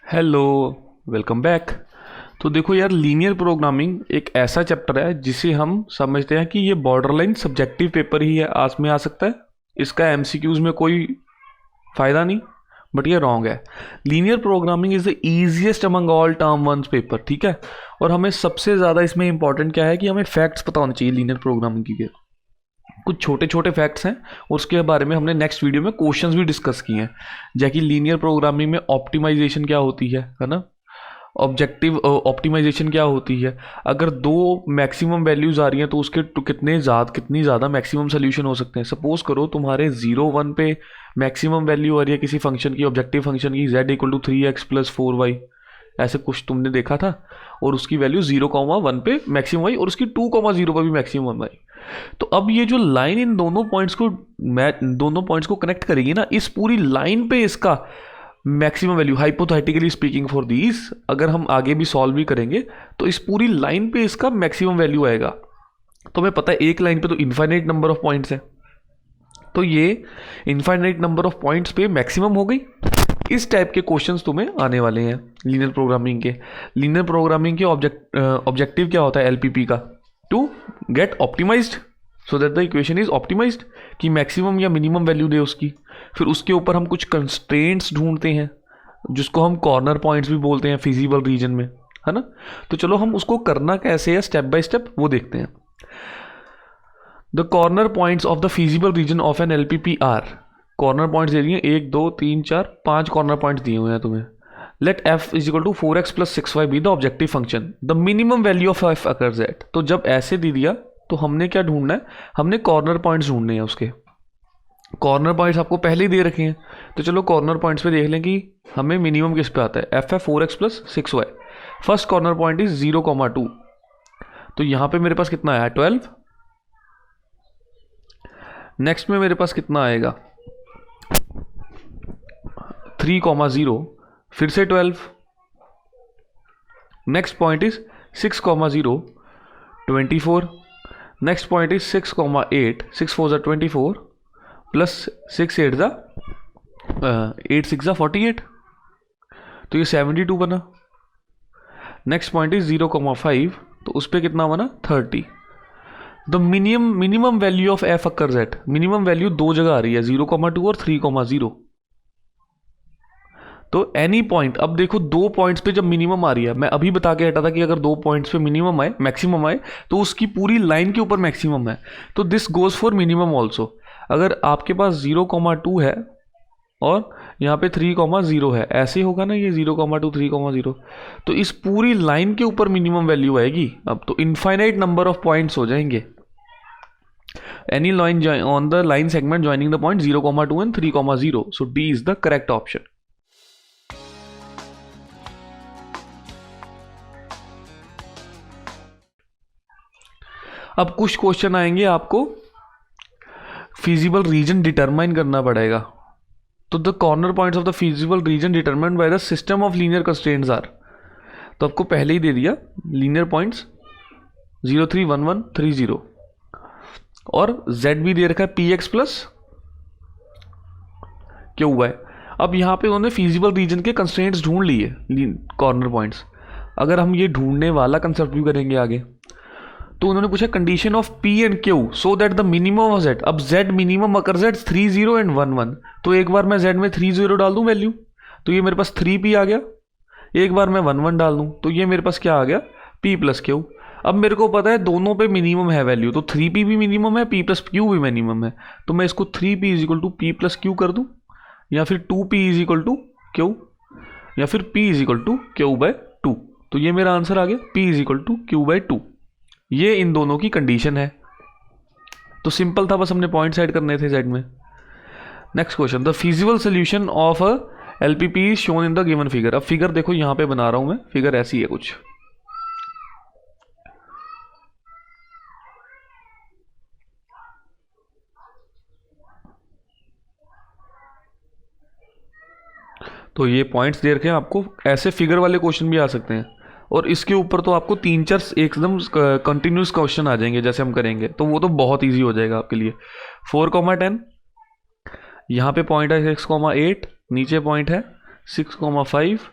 Hello, welcome back. तो देखो यार, लीनियर प्रोग्रामिंग एक ऐसा चैप्टर है जिसे हम समझते हैं कि ये बॉर्डरलाइन सब्जेक्टिव पेपर ही है, आस में आ सकता है। इसका एमसीक्यूज में कोई फ़ायदा नहीं, बट ये रॉन्ग है। Linear programming is the easiest among all term ones paper, ठीक है। और हमें सबसे ज़्यादा इसमें इंपॉर्टेंट क्या है कि हमें फैक्ट्स पता होने चाहिए लीनियर प्रोग्रामिंग की। कुछ छोटे छोटे फैक्ट्स हैं, उसके बारे में हमने नेक्स्ट वीडियो में क्वेश्चंस भी डिस्कस किए हैं, जैसे कि लीनियर प्रोग्रामिंग में ऑप्टिमाइजेशन क्या होती है ना। ऑब्जेक्टिव ऑप्टिमाइजेशन क्या होती है, अगर दो मैक्सिमम वैल्यूज़ आ रही हैं तो उसके कितनी ज़्यादा मैक्सिमम सोल्यूशन हो सकते हैं। सपोज करो तुम्हारे 0 1 पे मैक्सिमम वैल्यू आ रही है किसी फंक्शन की, ऑब्जेक्टिव फंक्शन की, z = 3x + 4y, ऐसे कुछ तुमने देखा था, और उसकी वैल्यू 0, 1 पे मैक्सिमम वाई और उसकी 2, 0 पर भी मैक्सिमम वाई। तो अब ये जो लाइन इन दोनों पॉइंट्स को कनेक्ट करेगी ना, इस पूरी लाइन पे इसका maximum value, hypothetically speaking for these, अगर हम आगे भी सॉल्व भी करेंगे तो इस पूरी लाइन पे इसका मैक्सिमम वैल्यू आएगा। तो हमें पता है एक लाइन पे तो इनफाइनाइट नंबर ऑफ पॉइंट्स है, तो ये इनफाइनाइट नंबर ऑफ पॉइंट्स पे मैक्सिमम हो गई। इस टाइप के क्वेश्चंस तुम्हें आने वाले हैं लीनियर प्रोग्रामिंग के। लीनियर प्रोग्रामिंग के ऑब्जेक्टिव क्या होता है एलपीपी का? To get optimised so that the equation is optimised, कि मैक्सिमम या मिनिमम वैल्यू दे उसकी। फिर उसके ऊपर हम कुछ कंस्ट्रेंट्स ढूंढते हैं जिसको हम कॉर्नर पॉइंट्स भी बोलते हैं फिजिबल रीजन में, है ना। तो चलो हम उसको करना कैसे है स्टेप बाय स्टेप वो देखते हैं। The corner points of the feasible region of an LPP are, corner points दे दिए 1 2 3 4 5 कॉर्नर पॉइंट्स दिए हुए हैं तुम्हें। Let f = 4x + 6y be the objective function, the minimum value of f occurs at. तो जब ऐसे दे दिया तो हमने क्या ढूंढना है, हमने कॉर्नर पॉइंट्स ढूंढने हैं। उसके कॉर्नर पॉइंट्स आपको पहले ही दे रखे हैं, तो चलो कॉर्नर पॉइंट्स पे देख लें कि हमें मिनिमम किस पे आता है। f है 4x + 6y, first corner point is 0, 2, तो यहाँ पे मेरे पास कितना आया 12। नेक्स्ट में मेरे पास कितना आएगा 3, 0, फिर से 12। Next point is 6, 0, 24। Next point is 6, 8, 6 4 = 24 plus 6 8 6 48, तो ये 72 बना। नेक्स्ट पॉइंट इज 0, 5, तो उस पर कितना बना 30। The minimum value of f occurs eight, minimum value दो जगह आ रही है 0, 2 और 3, 0। तो एनी पॉइंट, अब देखो दो पॉइंट्स पे जब मिनिमम आ रही है, मैं अभी बता के हटा था कि अगर दो पॉइंट्स पे मिनिमम आए मैक्सिमम आए तो उसकी पूरी लाइन के ऊपर मैक्सिमम है, तो this goes for minimum also. अगर आपके पास 0, 2 है और यहाँ पे 3, 0 है, ऐसे होगा ना ये 0, 2, 3, 0, तो इस पूरी लाइन के ऊपर मिनिमम वैल्यू आएगी। अब तो इनफाइनाइट नंबर ऑफ पॉइंट्स हो जाएंगे। Any line on the line segment joining the point 0, 2 and 3, 0, so D is the correct option. अब कुछ क्वेश्चन आएंगे, आपको फिजिबल रीजन डिटरमाइन करना पड़ेगा। तो the corner points of the feasible region determined by the system of linear constraints are, तो आपको पहले ही दे दिया लीनियर पॉइंट्स 0 3 1 1 3 0, और z भी दे रखा है px + qy। अब यहाँ पे उन्होंने फिजिबल रीजन के कंस्ट्रेंट्स ढूंढ लिए कॉर्नर पॉइंट्स। अगर हम ये ढूंढने वाला कंसेप्ट भी करेंगे आगे, तो उन्होंने पूछा condition of p and q so that the minimum of z। अब z minimum occurs at 3 0 and 1 1, तो एक बार मैं z में 3 0 डाल दूं वैल्यू, तो ये मेरे पास 3p आ गया। एक बार मैं 1 1 डाल दूं तो ये मेरे पास क्या आ गया p + q। अब मेरे को पता है दोनों पे मिनिमम है वैल्यू, तो 3p भी मिनिमम है, p + q भी मिनिमम है, तो मैं इसको 3p = p + q कर दूं, या फिर 2p = q, या फिर p = q/2। तो ये मेरा आंसर आ गया p = q/2। ये इन दोनों की कंडीशन है। तो सिंपल था, बस हमने पॉइंट ऐड करने थे z में। Next question, the feasible solution of a LPP is shown in the given figure. अब फिगर देखो यहाँ पे बना रहा हूं मैं, फिगर ऐसी है कुछ। तो ये पॉइंट्स दे रखे हैं आपको, ऐसे फिगर वाले क्वेश्चन भी आ सकते हैं, और इसके ऊपर तो आपको 3 4 एकदम कंटिन्यूस क्वेश्चन आ जाएंगे जैसे हम करेंगे, तो वो तो बहुत इजी हो जाएगा आपके लिए। 4, 10, यहाँ पे पॉइंट है 6, 8, नीचे पॉइंट है 6, 5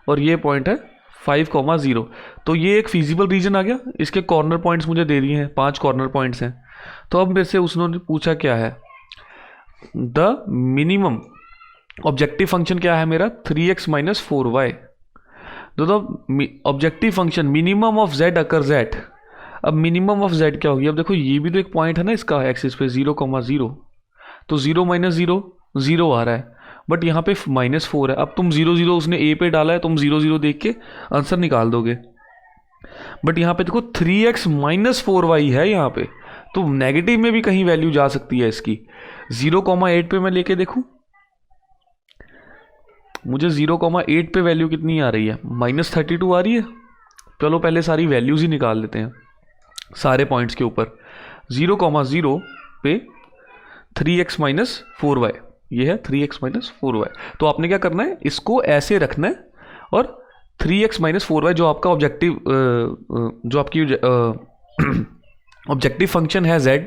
और ये पॉइंट है 5,0। तो ये एक फिजिबल रीजन आ गया। इसके कॉर्नर पॉइंट्स मुझे दे दिए हैं, 5 कॉर्नर पॉइंट्स हैं। तो अब मेरे से उसने पूछा क्या है, द मिनिमम ऑब्जेक्टिव फंक्शन क्या है मेरा, 3x माइनस 4y। तो objective function minimum of z occur z। अब मिनिमम ऑफ z क्या होगी, अब देखो ये भी तो एक पॉइंट है ना इसका एक्सिस पे 0,0। तो 0 माइनस 0 0 आ रहा है, बट यहाँ पे -4 है। अब तुम 0 0 उसने a पे डाला है, तुम 0 0 देख के आंसर निकाल दोगे। बट यहाँ पे देखो 3x माइनस 4y है यहाँ पे, तो नेगेटिव में भी कहीं वैल्यू जा सकती है इसकी। 0,8 पे मैं लेके देखूँ, मुझे 0,8 पे वैल्यू कितनी आ रही है, -32 आ रही है। चलो पहले सारी वैल्यूज ही निकाल लेते हैं सारे पॉइंट्स के ऊपर। 0,0 पे 3x माइनस 4y, ये है 3x माइनस 4y। तो आपने क्या करना है, इसको ऐसे रखना है और 3x माइनस 4y जो आपका ऑब्जेक्टिव जो आपकी ऑब्जेक्टिव फंक्शन है z,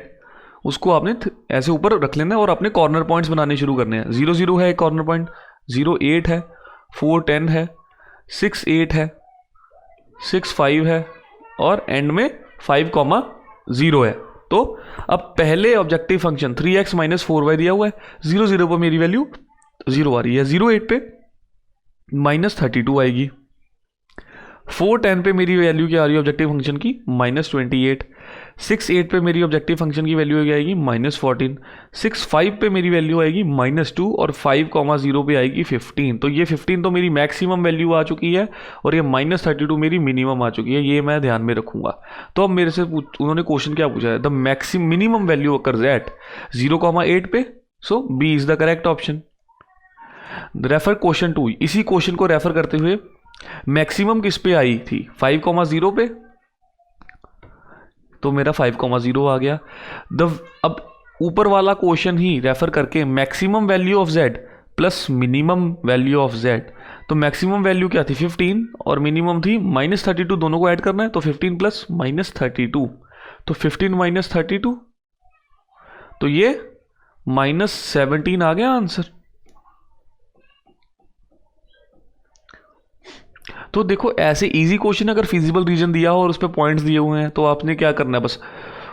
उसको आपने ऐसे ऊपर रख लेना है और अपने कॉर्नर पॉइंट्स बनाने शुरू करने हैं। 0 0 है एक कॉर्नर पॉइंट, 0 8 है, 4 10 है, 6 8 है, 6 5 है और एंड में 5,0 है। तो अब पहले objective function 3x minus 4y दिया हुआ है, 0 0 पर मेरी वैल्यू 0 आ रही है, 0 8 पे -32 आएगी, 4 10 पे मेरी वैल्यू क्या आ रही है ऑब्जेक्टिव फंक्शन की, -28, 6 8 पे मेरी ऑब्जेक्टिव फंक्शन की वैल्यू आएगी -14, 6 5 पे मेरी वैल्यू आएगी -2 और 5,0 पे आएगी 15। तो ये 15 तो मेरी मैक्सिमम वैल्यू आ चुकी है और ये -32 मेरी मिनिमम आ चुकी है, ये मैं ध्यान में रखूंगा। तो अब मेरे से उन्होंने क्वेश्चन क्या पूछा है, the minimum value occurs at 0,8 पे, so B is the correct option. Refer question 2। इसी क्वेश्चन को रेफर करते हुए मैक्सिमम किस पे आई थी, 5,0 पे, तो मेरा 5,0 आ गया। अब ऊपर वाला क्वेश्चन ही रेफर करके maximum value of z plus minimum value of z, तो मैक्सिमम वैल्यू क्या थी 15 और मिनिमम थी -32, दोनों को ऐड करना है। तो 15 प्लस -32, तो 15 माइनस 32, तो ये -17 आ गया आंसर। तो देखो ऐसे इजी क्वेश्चन अगर फिजिबल रीजन दिया हो और उस पर पॉइंट्स दिए हुए हैं, तो आपने क्या करना है, बस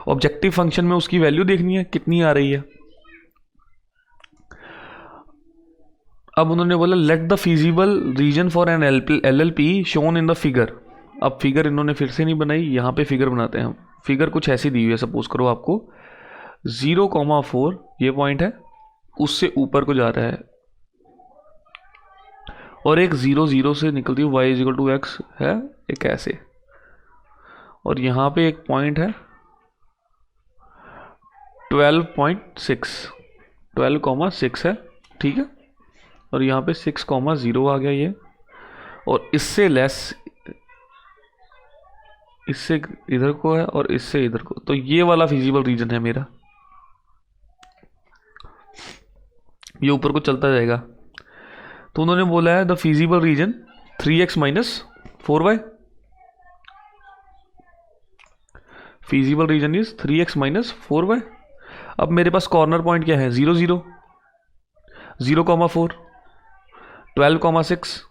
ऑब्जेक्टिव फंक्शन में उसकी वैल्यू देखनी है कितनी आ रही है। अब उन्होंने बोला let the feasible region for an LLP shown in the figure. अब फिगर इन्होंने फिर से नहीं बनाई, यहाँ पे फिगर बनाते हैं हम। फिगर कुछ ऐसी दी हुई है, सपोज करो आपको 0,4 ये पॉइंट है, उससे ऊपर को जा रहा है और एक 0 0 से निकलती हुई y इक्वल टू x है एक ऐसे, और यहाँ पे एक पॉइंट है 12,6 है, ठीक है, और यहाँ पे 6,0 आ गया ये, और इससे लेस इससे इधर को है और इससे इधर को, तो ये वाला फिजिबल रीजन है मेरा, ये ऊपर को चलता जाएगा। तो उन्होंने बोला है the feasible reason 3x minus 4y, feasible region is 3x minus 4y। अब मेरे पास कॉर्नर पॉइंट क्या है, 0 0, 0,4, 12,6,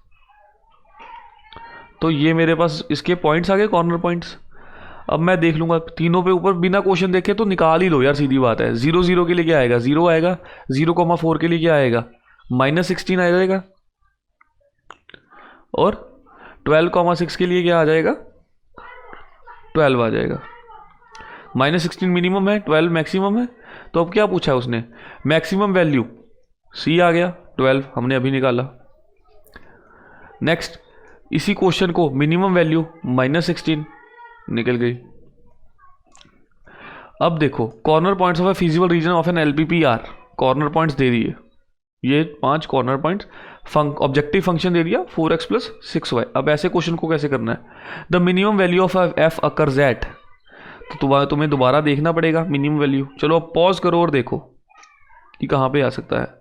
तो ये मेरे पास इसके पॉइंट्स आ गए कॉर्नर पॉइंट्स। अब मैं देख लूंगा तीनों पे ऊपर, बिना क्वेश्चन देखे तो निकाल ही लो यार, सीधी बात है। 0 0 के लिए क्या आएगा, 0 आएगा, 0,4 के लिए क्या आएगा, -16 आ जाएगा, और 12,6 के लिए क्या आ जाएगा, 12 आ जाएगा। -16 मिनिमम है, 12 मैक्सिमम है। तो अब क्या पूछा है उसने, मैक्सिमम वैल्यू C आ गया, 12 हमने अभी निकाला। नेक्स्ट इसी क्वेश्चन को मिनिमम वैल्यू -16 निकल गई। अब देखो corner points of a feasible region of an LPP are, corner points दे दिए, ये 5 कॉर्नर पॉइंट्स, ऑब्जेक्टिव फंक्शन दे दिया 4x प्लस 6y। अब ऐसे क्वेश्चन को कैसे करना है, the minimum value of f occurs at, तो तुम्हें दोबारा देखना पड़ेगा मिनिमम वैल्यू। चलो अब पॉज करो और देखो कि कहाँ पे आ सकता है।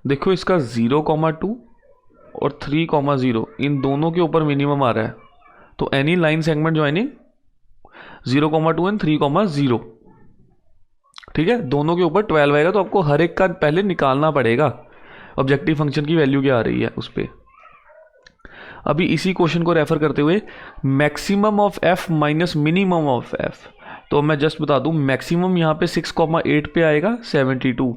देखो इसका 0,2 और 3,0 इन दोनों के ऊपर मिनिमम आ रहा है, तो any line segment joining 0,2 and 3,0, ठीक है, दोनों के ऊपर 12 आएगा, तो आपको हर एक का पहले निकालना पड़ेगा ऑब्जेक्टिव फंक्शन की वैल्यू क्या आ रही है उस पर। अभी इसी क्वेश्चन को रेफर करते हुए maximum of F minus minimum of F, तो मैं जस्ट बता दूं मैक्सिमम यहाँ पे 6,8 पे आएगा 72,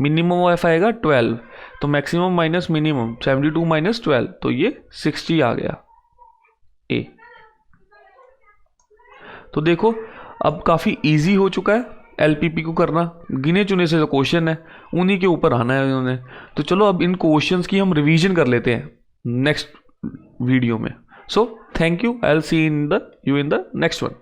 मिनिमम ऑफ एफ आएगा 12, तो मैक्सिमम माइनस मिनिमम 72 माइनस 12, तो ये 60 आ गया ए। तो देखो अब काफ़ी इजी हो चुका है एलपीपी को करना, गिने चुने से जो क्वेश्चन है उन्हीं के ऊपर आना है उन्होंने। तो चलो अब इन क्वेश्चंस की हम रिवीजन कर लेते हैं नेक्स्ट वीडियो में। So thank you, I will see in the next one.